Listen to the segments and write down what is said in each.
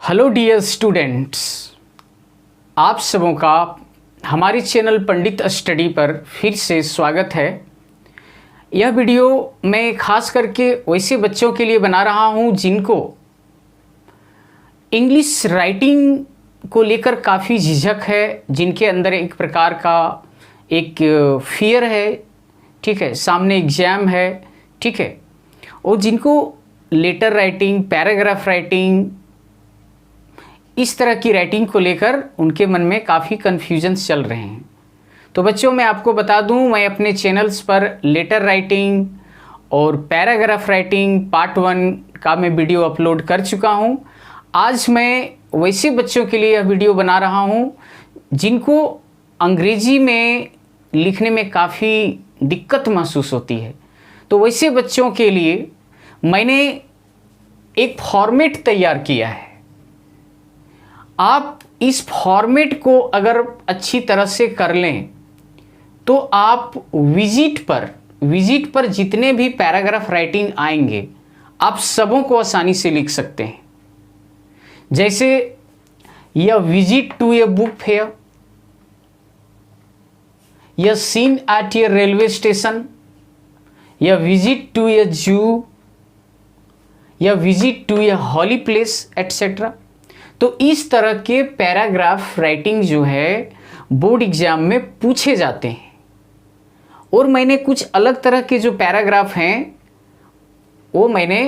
Hello dear students, आप सबों का हमारे चैनल पंडित स्टडी पर फिर से स्वागत है। यह वीडियो मैं खास करके वैसे बच्चों के लिए बना रहा हूं जिनको इंग्लिश राइटिंग को लेकर काफ़ी झिझक है, जिनके अंदर एक प्रकार का एक फियर है, ठीक है, सामने एग्ज़ाम है, ठीक है, और जिनको लेटर राइटिंग, पैराग्राफ राइटिंग, इस तरह की राइटिंग को लेकर उनके मन में काफ़ी कन्फ्यूजन्स चल रहे हैं। तो बच्चों, मैं आपको बता दूं, मैं अपने चैनल्स पर लेटर राइटिंग और पैराग्राफ राइटिंग पार्ट 1 का मैं वीडियो अपलोड कर चुका हूं। आज मैं वैसे बच्चों के लिए यह वीडियो बना रहा हूं जिनको अंग्रेजी में लिखने में काफ़ी दिक्कत महसूस होती है। तो वैसे बच्चों के लिए मैंने एक फॉर्मेट तैयार किया है। आप इस फॉर्मेट को अगर अच्छी तरह से कर लें तो आप विजिट पर जितने भी पैराग्राफ राइटिंग आएंगे आप सबों को आसानी से लिख सकते हैं। जैसे यह visit to a book fair, यह scene at a railway station, यह विजिट टू ए जू, यह visit to a holy place etcetera. तो इस तरह के पैराग्राफ राइटिंग जो है बोर्ड एग्जाम में पूछे जाते हैं, और मैंने कुछ अलग तरह के जो पैराग्राफ हैं वो मैंने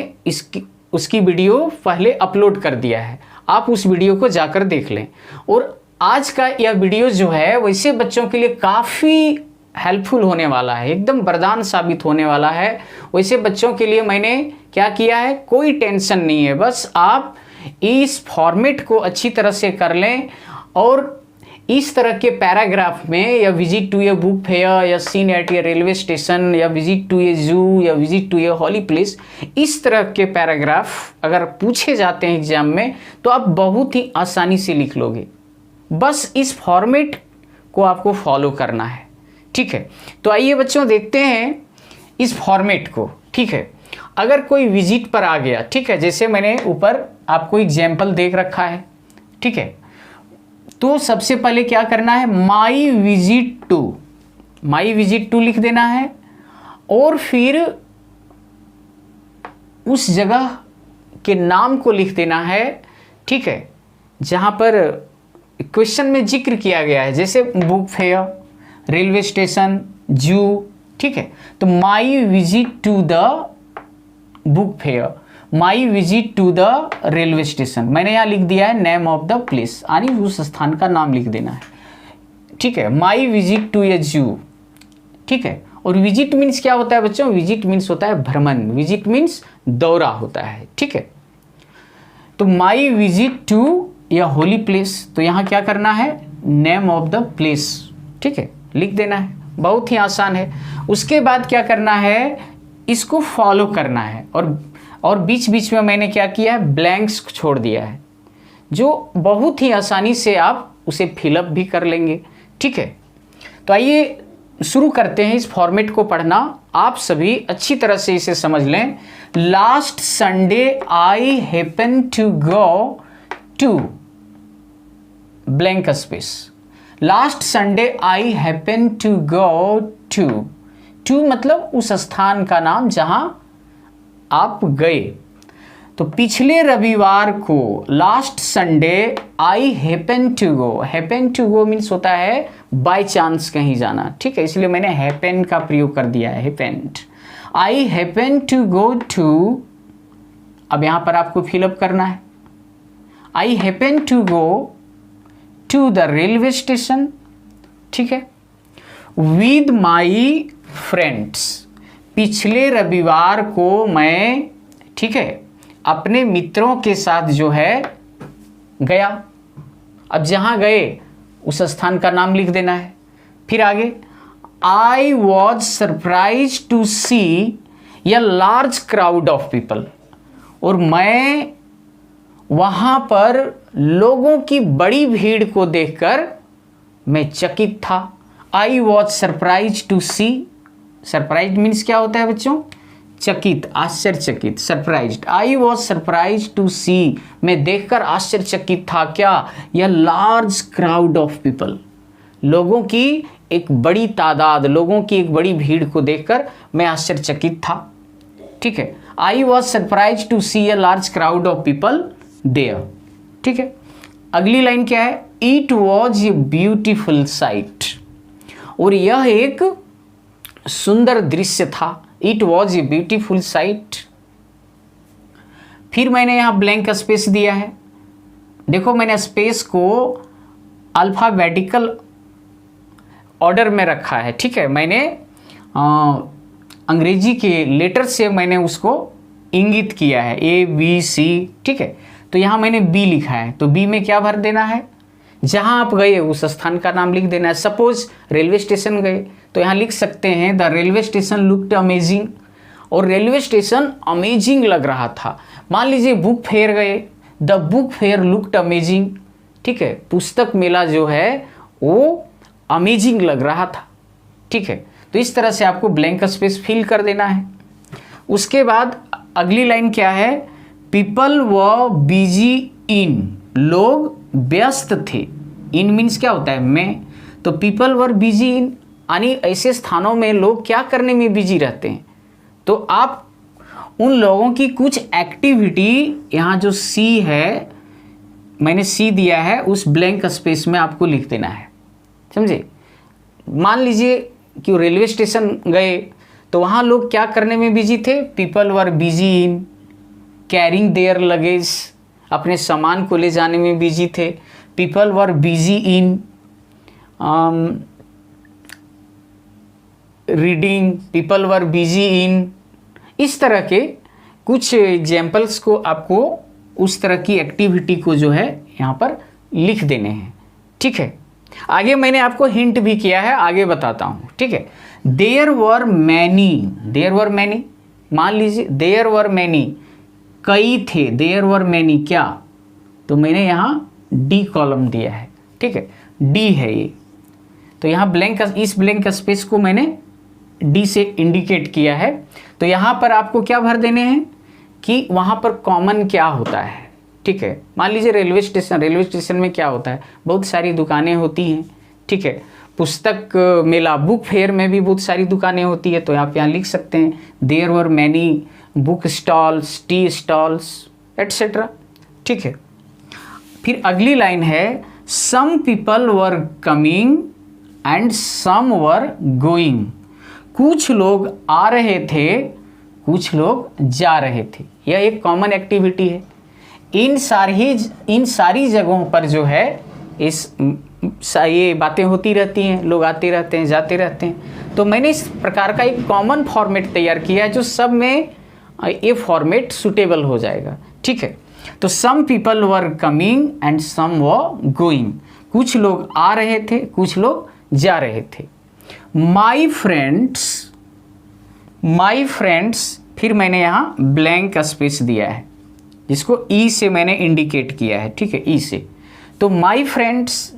उसकी वीडियो पहले अपलोड कर दिया है। आप उस वीडियो को जाकर देख लें। और आज का यह वीडियो जो है वैसे बच्चों के लिए काफ़ी हेल्पफुल होने वाला है, एकदम वरदान साबित होने वाला है। वैसे बच्चों के लिए मैंने क्या किया है, कोई टेंशन नहीं है, बस आप इस फॉर्मेट को अच्छी तरह से कर लें और इस तरह के पैराग्राफ में या visit to a book fair या scene at a railway station या विजिट टू ए जू या visit to a holy place, इस तरह के पैराग्राफ अगर पूछे जाते हैं एग्जाम में तो आप बहुत ही आसानी से लिख लोगे। बस इस फॉर्मेट को आपको फॉलो करना है, ठीक है। तो आइए बच्चों देखते हैं इस फॉर्मेट को, ठीक है। अगर कोई विजिट पर आ गया, ठीक है, जैसे मैंने ऊपर आपको एग्जाम्पल देख रखा है, ठीक है, तो सबसे पहले क्या करना है, माई विजिट टू लिख देना है और फिर उस जगह के नाम को लिख देना है, ठीक है, जहां पर क्वेश्चन में जिक्र किया गया है, जैसे बुक फेयर, रेलवे स्टेशन, जू, ठीक है। तो my visit to the book fair, my visit to the railway station, मैंने यहाँ लिख दिया है नेम ऑफ द प्लेस, यानी उस स्थान का नाम लिख देना है, ठीक है। माई विजिट टू ए जू, ठीक है। और विजिट मीन्स क्या होता है बच्चों, विजिट मीन्स होता है भ्रमण, विजिट मीन्स दौरा होता है, ठीक है। तो माई विजिट टू या होली प्लेस, तो यहाँ क्या करना है, नेम ऑफ द प्लेस, ठीक है, लिख देना है, बहुत ही आसान है। उसके बाद क्या करना है, इसको फॉलो करना है और बीच बीच में मैंने क्या किया है, ब्लैंक्स छोड़ दिया है, जो बहुत ही आसानी से आप उसे फिलअप भी कर लेंगे, ठीक है। तो आइए शुरू करते हैं इस फॉर्मेट को पढ़ना। आप सभी अच्छी तरह से इसे समझ लें। Last Sunday I happen to go to blank space, last Sunday I happen to go to मतलब उस स्थान का नाम जहां आप गए। तो पिछले रविवार को, last Sunday I happen to go means होता है बाय चांस कहीं जाना, ठीक है, इसलिए मैंने हैपन का प्रयोग कर दिया है, happened. I happen to go to, अब यहां पर आपको फिलअप करना है, I happen to go to the railway station, ठीक है, विद माई फ्रेंड्स, पिछले रविवार को मैं, ठीक है, अपने मित्रों के साथ जो है गया। अब जहां गए उस स्थान का नाम लिख देना है। फिर आगे, I was surprise to see a large crowd of people, और मैं वहां पर लोगों की बड़ी भीड़ को देखकर मैं चकित था। I was surprise to see, surprise means क्या होता है बच्चों, चकित, आश्चर्यचकित, surprised. I was surprise to see, मैं देखकर आश्चर्यचकित था क्या, यह लार्ज क्राउड ऑफ पीपल, लोगों की एक बड़ी तादाद, लोगों की एक बड़ी भीड़ को देखकर मैं आश्चर्यचकित था। ठीक है, I was surprise to see a large crowd of people there. ठीक है, अगली लाइन क्या है, it was a beautiful sight, और यह एक सुंदर दृश्य था। It was a beautiful sight. फिर मैंने यहां ब्लैंक स्पेस दिया है। देखो मैंने स्पेस को अल्फाबेटिकल ऑर्डर में रखा है। ठीक है, मैंने अंग्रेजी के लेटर से मैंने उसको इंगित किया है, ए बी सी। ठीक है, तो यहां मैंने बी लिखा है, तो बी में क्या भर देना है, जहां आप गए उस स्थान का नाम लिख देना है। सपोज रेलवे स्टेशन गए तो यहाँ लिख सकते हैं the railway station looked amazing, और रेलवे स्टेशन अमेजिंग लग रहा था। मान लीजिए बुक फेयर गए, the book fair looked amazing. ठीक है, पुस्तक मेला जो है वो अमेजिंग लग रहा था। ठीक है, तो इस तरह से आपको ब्लैंक स्पेस फिल कर देना है। उसके बाद अगली लाइन क्या है, पीपल व बिजी इन, लोग व्यस्त थे। इन मीन्स क्या होता है, में, तो पीपल वर बिजी इन, यानी ऐसे स्थानों में लोग क्या करने में बिजी रहते हैं। तो आप उन लोगों की कुछ एक्टिविटी, यहाँ जो सी है, मैंने सी दिया है, उस ब्लैंक स्पेस में आपको लिख देना है। समझे, मान लीजिए कि रेलवे स्टेशन गए तो वहाँ लोग क्या करने में बिजी थे, people were busy in carrying there luggage, अपने सामान को ले जाने में बिजी थे। People were busy in reading, people were busy इन, इस तरह के कुछ एग्जाम्पल्स को आपको उस तरह की एक्टिविटी को जो है यहाँ पर लिख देने हैं। ठीक है, आगे मैंने आपको हिंट भी किया है, आगे बताता हूँ। ठीक है, there were many, there were many, मान लीजिए देयर वर मैनी, कई थे, देयर वर मैनी क्या, तो मैंने यहाँ डी कॉलम दिया है। ठीक है, डी है ये, तो यहाँ ब्लैंक, इस ब्लैंक स्पेस को मैंने डी से इंडिकेट किया है। तो यहाँ पर आपको क्या भर देने हैं कि वहाँ पर कॉमन क्या होता है। ठीक है, मान लीजिए रेलवे स्टेशन, रेलवे स्टेशन में क्या होता है, बहुत सारी दुकानें होती हैं। ठीक है, पुस्तक मेला, बुक फेयर में भी बहुत सारी दुकानें होती है, तो आप यहाँ लिख सकते हैं there were many book stalls, tea stalls etcetera. ठीक है, फिर अगली लाइन है, some people were coming and some were going, कुछ लोग आ रहे थे, कुछ लोग जा रहे थे। यह एक कॉमन एक्टिविटी है। इन सारी जगहों पर जो है ये बातें होती रहती हैं, लोग आते रहते हैं, जाते रहते हैं। तो मैंने इस प्रकार का एक कॉमन फॉर्मेट तैयार किया है जो सब में ये फॉर्मेट सुटेबल हो जाएगा। ठीक है, तो some people were coming and some were going, कुछ लोग आ रहे थे, कुछ लोग जा रहे थे। माई फ्रेंड्स, फिर मैंने यहाँ ब्लैंक स्पेस दिया है जिसको ई से मैंने इंडिकेट किया है। ठीक है, ई से, तो माई फ्रेंड्स,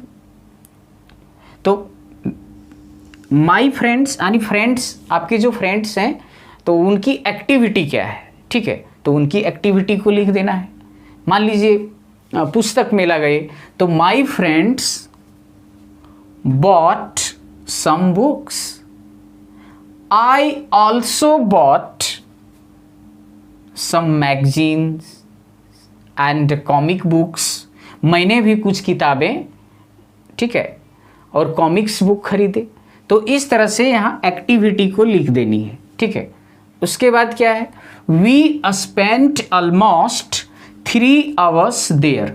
तो माई फ्रेंड्स यानी फ्रेंड्स, आपके जो फ्रेंड्स हैं तो उनकी एक्टिविटी क्या है। ठीक है, तो उनकी एक्टिविटी को लिख देना है। मान लीजिए पुस्तक मेला गए तो my friends bought some books. I also bought some magazines and comic books. मैंने भी कुछ किताबें, ठीक है, और कॉमिक्स बुक खरीदे। तो इस तरह से यहाँ एक्टिविटी को लिख देनी है। ठीक है, उसके बाद क्या है, We spent almost 3 hours there.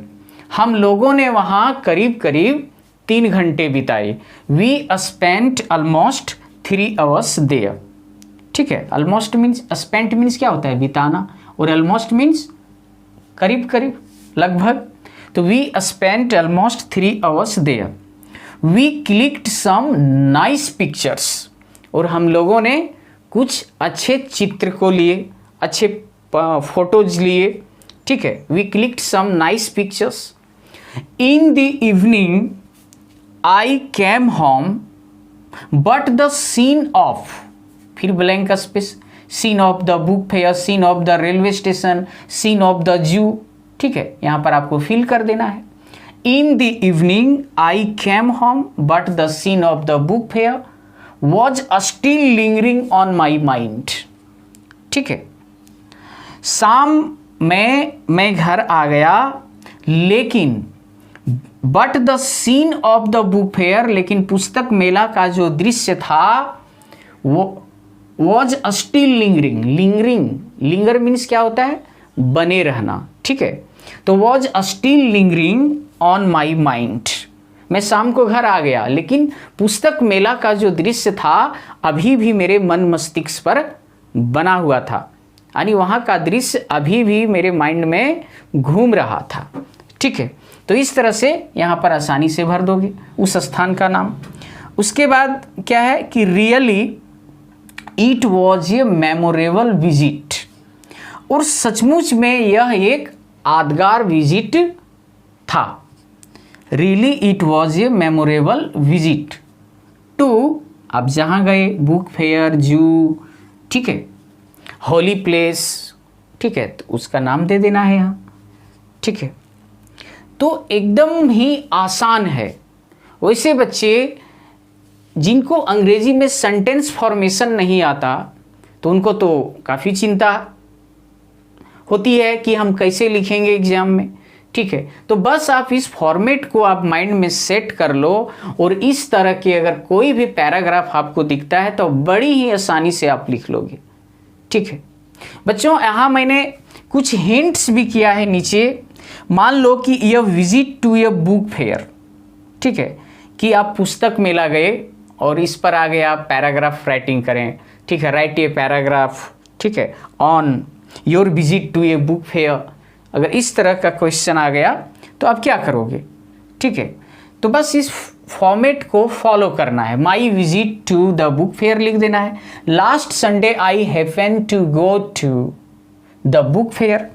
हम लोगों ने वहाँ करीब करीब 3 घंटे बिताए। We spent almost 3 hours there. ठीक है, almost means, spent means क्या होता है, बिताना, और almost means करीब करीब, लगभग। तो we spent almost 3 hours there. We clicked some nice pictures. और हम लोगों ने कुछ अच्छे चित्र को लिए, अच्छे फोटोज लिए। ठीक है, we clicked some nice pictures. In the evening I came home but the scene of, फिर blank space, scene of the book fair, scene of the railway station, scene of the zoo. ठीक है, यहाँ पर आपको fill कर देना है। In the evening I came home but the scene of the book fair was still lingering on my mind. ठीक है, शाम में मैं घर आ गया लेकिन but the scene of the book fair, लेकिन पुस्तक मेला का जो दृश्य था वो was still lingering. Linger means क्या होता है, बने रहना। ठीक है, तो was still lingering on my mind. मैं शाम को घर आ गया लेकिन पुस्तक मेला का जो दृश्य था अभी भी मेरे मन मस्तिष्क पर बना हुआ था, यानी वहाँ का दृश्य अभी भी मेरे माइंड में घूम रहा था। ठीक है, तो इस तरह से यहाँ पर आसानी से भर दोगे उस स्थान का नाम। उसके बाद क्या है कि really it was a memorable visit, और सचमुच में यह एक यादगार विजिट था। Really it was a memorable visit to, आप जहाँ गए, बुक फेयर, जू, ठीक है, होली प्लेस, ठीक है, तो उसका नाम दे देना है यहाँ। ठीक है, तो एकदम ही आसान है। वैसे बच्चे जिनको अंग्रेजी में सेंटेंस फॉर्मेशन नहीं आता तो उनको तो काफ़ी चिंता होती है कि हम कैसे लिखेंगे एग्जाम में। ठीक है, तो बस आप इस फॉर्मेट को आप माइंड में सेट कर लो, और इस तरह के अगर कोई भी पैराग्राफ आपको दिखता है तो बड़ी ही आसानी से आप लिख लोगे। ठीक है बच्चों, यहाँ मैंने कुछ हिंट्स भी किया है नीचे। मान लो कि यह visit to a book fair, ठीक है, कि आप पुस्तक मेला गए और इस पर आगे आप पैराग्राफ राइटिंग करें। ठीक है, राइट ए पैराग्राफ, ठीक है, on your visit to a book fair. अगर इस तरह का क्वेश्चन आ गया तो आप क्या करोगे? ठीक है, तो बस इस फॉर्मेट को फॉलो करना है। My visit to the book fair लिख देना है। Last Sunday I happen to go to the book fair,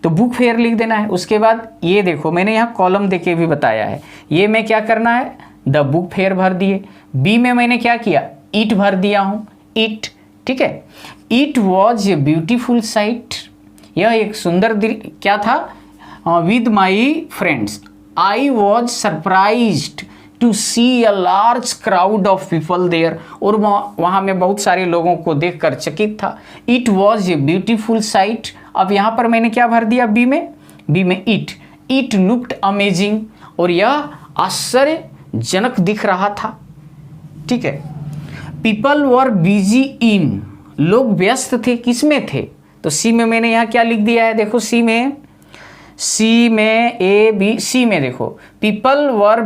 तो बुक फेयर लिख देना है। उसके बाद ये देखो मैंने यहाँ कॉलम देके भी बताया है, ये मैं क्या करना है, द बुक फेयर भर दिए। बी में मैंने क्या किया, इट भर दिया हूँ, इट। ठीक है, it was a beautiful sight, यह एक सुंदर क्या था, with my friends I was surprised to see a large crowd of people there, और वहाँ में बहुत सारे लोगों को देखकर चकित था। It was a beautiful site. अब यहाँ पर मैंने क्या भर दिया, बी में इट लुक्ड अमेजिंग, और यह आश्चर्यजनक दिख रहा था। ठीक है, पीपल वर बिजी इन, लोग व्यस्त थे, किसमें थे, तो सी में मैंने यहाँ क्या लिख दिया है, देखो सी में ए बी सी में देखो, people were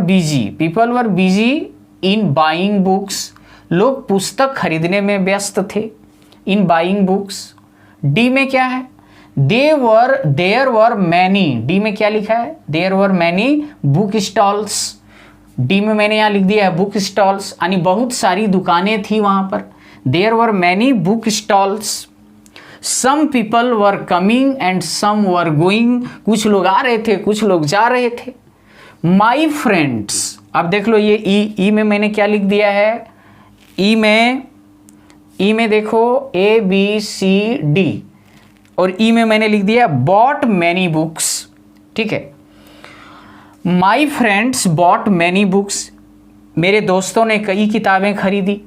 busy in buying books, लोग पुस्तक खरीदने में व्यस्त थे, इन बाइंग बुक्स। डी में क्या है, देयर वर मैनी, डी में क्या लिखा है, there were many book stalls. D में मैंने यहाँ लिख दिया है बुक स्टॉल्स, यानी बहुत सारी दुकानें थी वहाँ पर। There were many book stalls. Some people were coming and some were going, कुछ लोग आ रहे थे, कुछ लोग जा रहे थे। माई फ्रेंड्स, अब देख लो ये ई में मैंने क्या लिख दिया है, ई में देखो ए बी सी डी, और ई में मैंने लिख दिया बॉट मैनी बुक्स। ठीक है, my friends bought many books, मेरे दोस्तों ने कई किताबें खरीदी।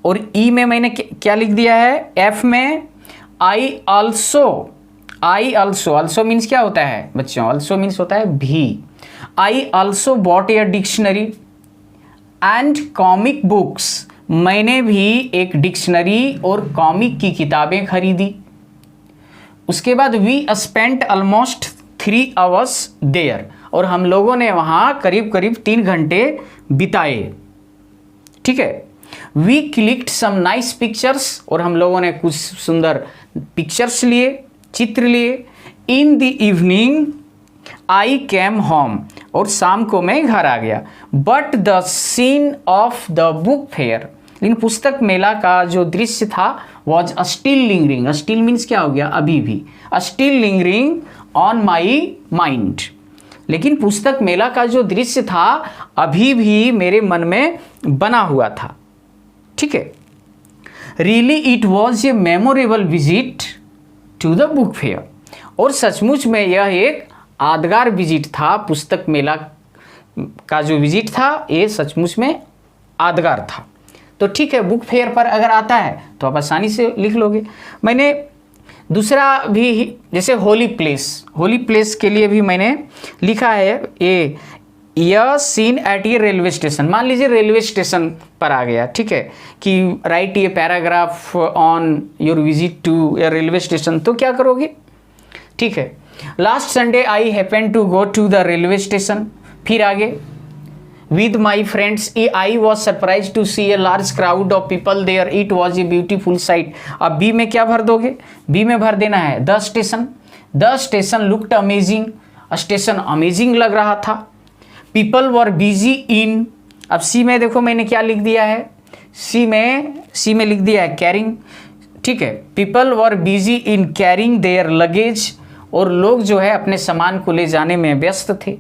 और ई में मैंने क्या लिख दिया है, एफ में आई ऑल्सो मीन्स क्या होता है बच्चों, ऑल्सो मीन्स होता है भी। आई also bot a dictionary and comic books, मैंने भी एक डिक्शनरी और कॉमिक की किताबें खरीदी। उसके बाद we spent almost 3 hours there, और हम लोगों ने वहाँ करीब 3 घंटे बिताए। ठीक है, we clicked some nice pictures, और हम लोगों ने कुछ सुंदर पिक्चर्स लिए, चित्र लिए। In the evening I came home, और शाम को मैं घर आ गया। But the scene of the book fair, लेकिन पुस्तक मेला का जो दृश्य था was still lingering, still means क्या हो गया, अभी भी, still lingering on my mind, लेकिन पुस्तक मेला का जो दृश्य था अभी भी मेरे मन में बना हुआ था। ठीक है, really it was a memorable visit to the book fair, और सचमुच में यह एक यादगार विजिट था, पुस्तक मेला का जो विजिट था ये सचमुच में यादगार था। तो ठीक है, बुक फेयर पर अगर आता है तो आप आसानी से लिख लोगे। मैंने दूसरा भी, जैसे होली प्लेस के लिए भी मैंने लिखा है ये, यह सीन एट ये रेलवे स्टेशन। मान लीजिए रेलवे स्टेशन पर आ गया, ठीक है, कि राइट ये paragraph on your visit to a railway station, तो क्या करोगे? ठीक है, last Sunday I happen to go to the railway station. फिर आगे, with my friends I was surprised to see a large crowd of people there, it was a beautiful sight। अब B में क्या भर दोगे? बी में भर देना है the station looked amazing, station amazing लग रहा था। people were busy in, अब सी में देखो मैंने क्या लिख दिया है, सी में लिख दिया है कैरिंग, ठीक है, people were busy in carrying their luggage, और लोग जो है अपने सामान को ले जाने में व्यस्त थे।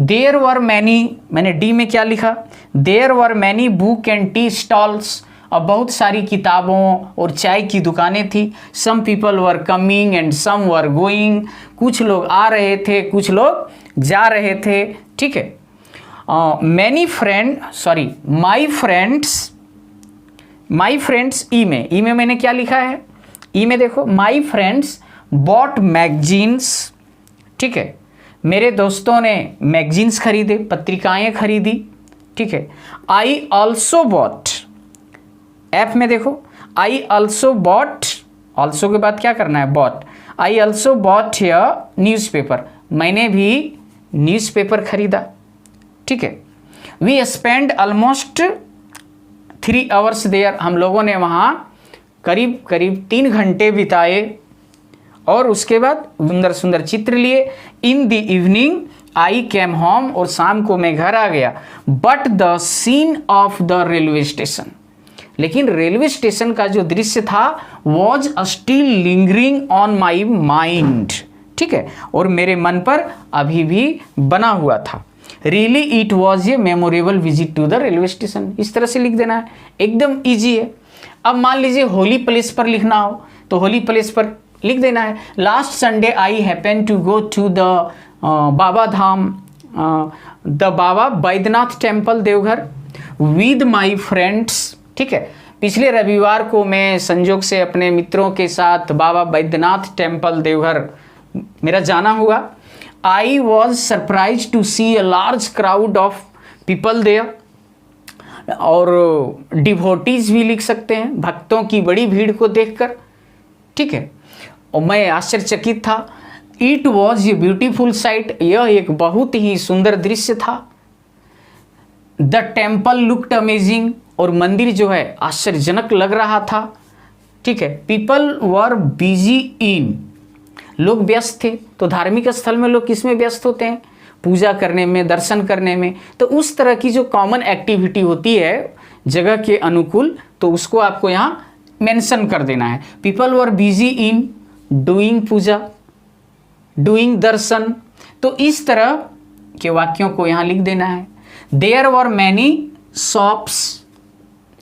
देयर वर मैनी, मैंने डी में क्या लिखा, there were many book and tea stalls, अब बहुत सारी किताबों और चाय की दुकानें थी। Some people were coming and some were going, कुछ लोग आ रहे थे कुछ लोग जा रहे थे, ठीक है। माई फ्रेंड्स ई में मैंने क्या लिखा है, ई में देखो, माई फ्रेंड्स बॉट मैगजीन्स, ठीक है, मेरे दोस्तों ने मैगजीन्स खरीदे, पत्रिकाएं खरीदी, ठीक है। आई ऑल्सो बॉट, एफ में देखो, आई ऑल्सो बॉट, ऑल्सो के बाद क्या करना है, bought, I also bought a newspaper, मैंने भी न्यूज़पेपर खरीदा, ठीक है। We spend almost 3 hours there, हम लोगों ने वहाँ करीब 3 घंटे बिताए, और उसके बाद सुंदर सुंदर चित्र लिए। In the evening I came home, और शाम को मैं घर आ गया। But the scene of the railway station, लेकिन रेलवे स्टेशन का जो दृश्य था was still lingering on my mind, ठीक है, और मेरे मन पर अभी भी बना हुआ था। Really it was a memorable visit to the railway station, इस तरह से लिख देना है, एकदम ईजी है। अब मान लीजिए होली प्लेस पर लिखना हो तो होली प्लेस पर लिख देना है, last Sunday I happen to go to the Baba Dham, the Baba Baidyanath temple Deoghar with my friends, ठीक है, पिछले रविवार को मैं संजोग से अपने मित्रों के साथ बाबा बैद्यनाथ टेम्पल देवघर मेरा जाना हुआ। I was surprise to see a large crowd of people there, और डिवोटीज भी लिख सकते हैं, भक्तों की बड़ी भीड़ को देखकर, ठीक है, और मैं आश्चर्यचकित था। It was a beautiful sight, यह एक बहुत ही सुंदर दृश्य था। द टेम्पल लुक्ड अमेजिंग, और मंदिर जो है आश्चर्यजनक लग रहा था, ठीक है। पीपल वर बिजी इन, लोग व्यस्त थे, तो धार्मिक स्थल में लोग किस में व्यस्त होते हैं, पूजा करने में, दर्शन करने में, तो उस तरह की जो कॉमन एक्टिविटी होती है जगह के अनुकूल, तो उसको आपको यहाँ मेंशन कर देना है। People were busy in doing puja, doing darshan, तो इस तरह के वाक्यों को यहाँ लिख देना है। देयर वर मैनी शॉप्स,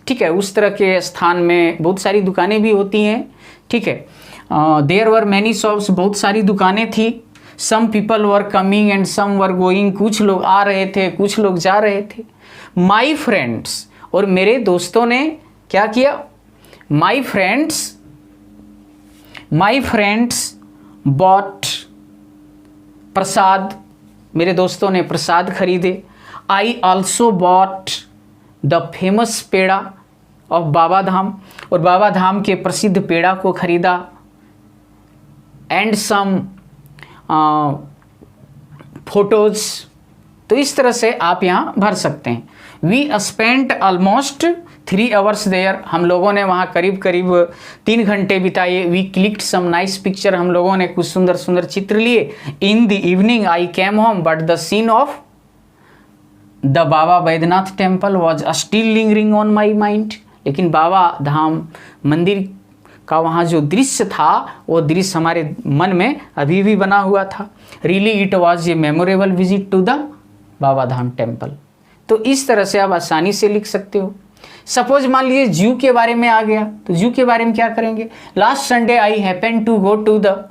ठीक है, उस तरह के स्थान में बहुत सारी दुकानें भी होती हैं, ठीक है। देयर वर मैनी शॉप्स, बहुत सारी दुकानें थी। Some people were coming and some were going, कुछ लोग आ रहे थे कुछ लोग जा रहे थे। माई फ्रेंड्स, और मेरे दोस्तों ने क्या किया, माई फ्रेंड्स बॉट प्रसाद, मेरे दोस्तों ने प्रसाद खरीदे। I also bought the famous peda of Baba Dham, और बाबा धाम के प्रसिद्ध पेड़ा को खरीदा। एंड सम फोटोज, तो इस तरह से आप यहाँ भर सकते हैं। We spent almost 3 hours there, हम लोगों ने वहाँ करीब 3 घंटे बिताए। We clicked some nice picture, हम लोगों ने कुछ सुंदर सुंदर चित्र लिए। In the evening I came home but the scene of the Baba Baidyanath temple was still lingering on my mind, लेकिन बाबा धाम मंदिर का वहाँ जो दृश्य था वो दृश्य हमारे मन में अभी भी बना हुआ था। Really it was a memorable visit to the Baba Dham temple. तो इस तरह से आप आसानी से लिख सकते हो। सपोज मान लीजिए जू के बारे में आ गया, तो जू के बारे में क्या करेंगे? Last Sunday I happen to go to the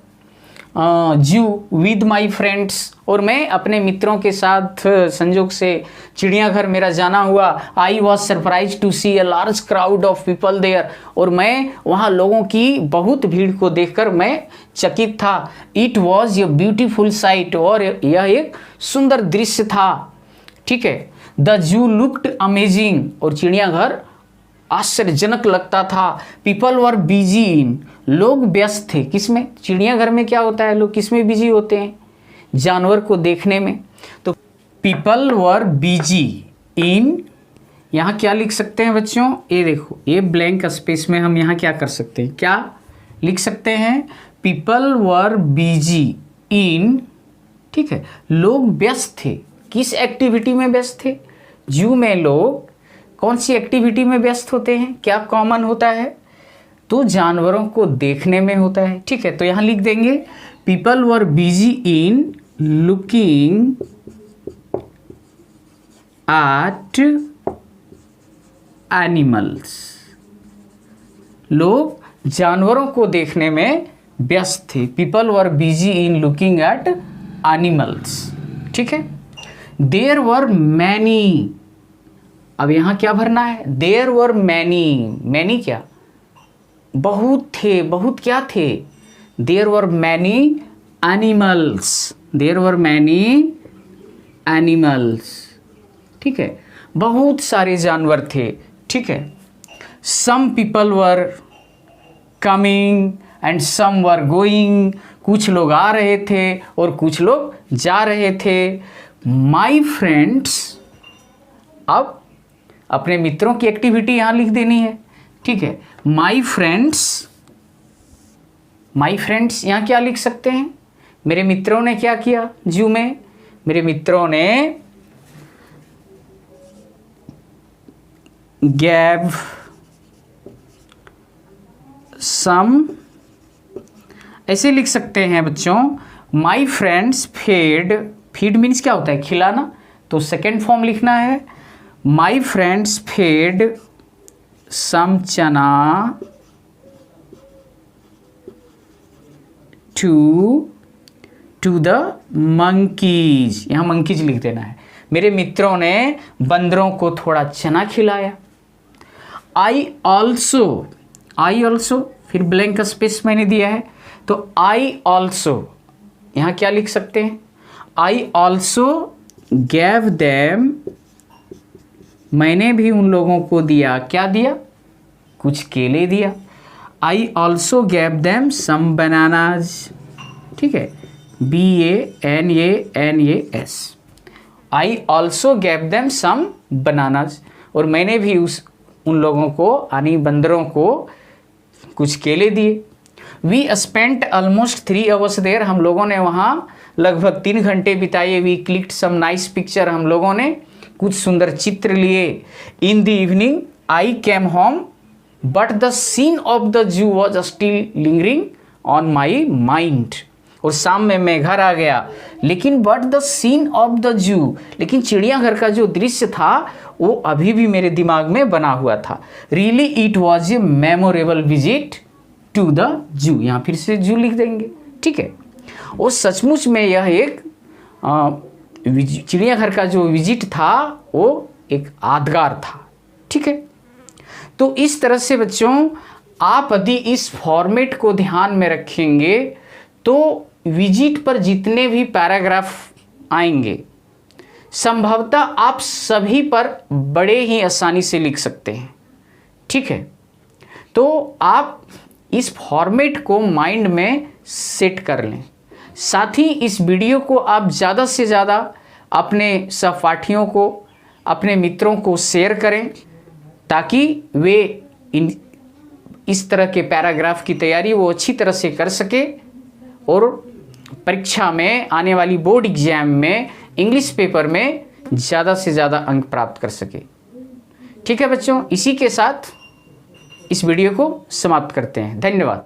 zoo with my friends, और मैं अपने मित्रों के साथ संयोग से चिड़ियाघर मेरा जाना हुआ। I was surprise to see a large crowd of people there, और मैं वहाँ लोगों की बहुत भीड़ को देखकर मैं चकित था। It was a beautiful site, और यह एक सुंदर दृश्य था। ठीक है। द जू लुक्ड अमेजिंग, और चिड़ियाघर आश्चर्यजनक लगता था। पीपल वर बिजी इन, लोग व्यस्त थे किसमें? चिड़ियाघर में क्या होता है, लोग किसमें बिजी होते हैं? जानवर को देखने में। तो पीपल वर बिजी इन, यहाँ क्या लिख सकते हैं बच्चों? ये देखो, ये ब्लैंक स्पेस में हम यहाँ क्या कर सकते हैं, क्या लिख सकते हैं? पीपल वर बिजी इन, ठीक है, लोग व्यस्त थे। किस एक्टिविटी में व्यस्त थे? जू में लोग कौन सी एक्टिविटी में व्यस्त होते हैं? क्या कॉमन होता है? तो जानवरों को देखने में होता है। ठीक है, तो यहाँ लिख देंगे people were busy in looking at animals, लोग जानवरों को देखने में व्यस्त थे। People were busy in looking at animals. ठीक है। देयर वर मैनी, अब यहाँ क्या भरना है? देयर वर मैनी, मैनी क्या? बहुत थे, बहुत क्या थे? There were many animals, there were many animals. ठीक है, बहुत सारे जानवर थे। ठीक है। Some people were coming and some were going, कुछ लोग आ रहे थे और कुछ लोग जा रहे थे। माई फ्रेंड्स, अब अपने मित्रों की एक्टिविटी यहाँ लिख देनी है। ठीक है। माई फ्रेंड्स, माई फ्रेंड्स यहाँ क्या लिख सकते हैं? मेरे मित्रों ने क्या किया जू में? मेरे मित्रों ने गैव सम, ऐसे लिख सकते हैं बच्चों। My friends feed, feed means क्या होता है? खिलाना, तो सेकेंड फॉर्म लिखना है। माई फ्रेंड्स फीड सम चना टू द मंकीज, यहाँ मंकीज लिख देना है। मेरे मित्रों ने बंदरों को थोड़ा चना खिलाया। आई ऑल्सो, फिर ब्लैंक स्पेस मैंने दिया है, तो आई ऑल्सो यहाँ क्या लिख सकते हैं? आई ऑल्सो गैव देम, मैंने भी उन लोगों को दिया। क्या दिया? कुछ केले दिया। I also gave them some bananas. ठीक है, BANANAS। I also gave them some bananas, और मैंने भी उन लोगों को, यानी बंदरों को, कुछ केले दिए। We spent almost 3 hours there, हम लोगों ने वहाँ लगभग 3 घंटे बिताए। We clicked some nice picture, हम लोगों ने कुछ सुंदर चित्र लिए। In the evening I came home but the scene of the zoo was still lingering on my mind, और शाम में मैं घर आ गया, लेकिन but the scene of the zoo, लेकिन चिड़ियाघर का जो दृश्य था वो अभी भी मेरे दिमाग में बना हुआ था। Really it was a memorable visit to the zoo, यहाँ फिर से जू लिख देंगे। ठीक है, और सचमुच में यह एक चिड़ियाघर का जो विजिट था वो एक यादगार था। ठीक है, तो इस तरह से बच्चों आप यदि इस फॉर्मेट को ध्यान में रखेंगे तो विजिट पर जितने भी पैराग्राफ आएंगे संभवतः आप सभी पर बड़े ही आसानी से लिख सकते हैं। ठीक है, तो आप इस फॉर्मेट को माइंड में सेट कर लें। साथ ही इस वीडियो को आप ज़्यादा से ज़्यादा अपने सहपाठियों को, अपने मित्रों को शेयर करें ताकि वे इस तरह के पैराग्राफ की तैयारी वो अच्छी तरह से कर सके और परीक्षा में, आने वाली बोर्ड एग्जाम में, इंग्लिश पेपर में ज़्यादा से ज़्यादा अंक प्राप्त कर सके। ठीक है बच्चों, इसी के साथ इस वीडियो को समाप्त करते हैं। धन्यवाद।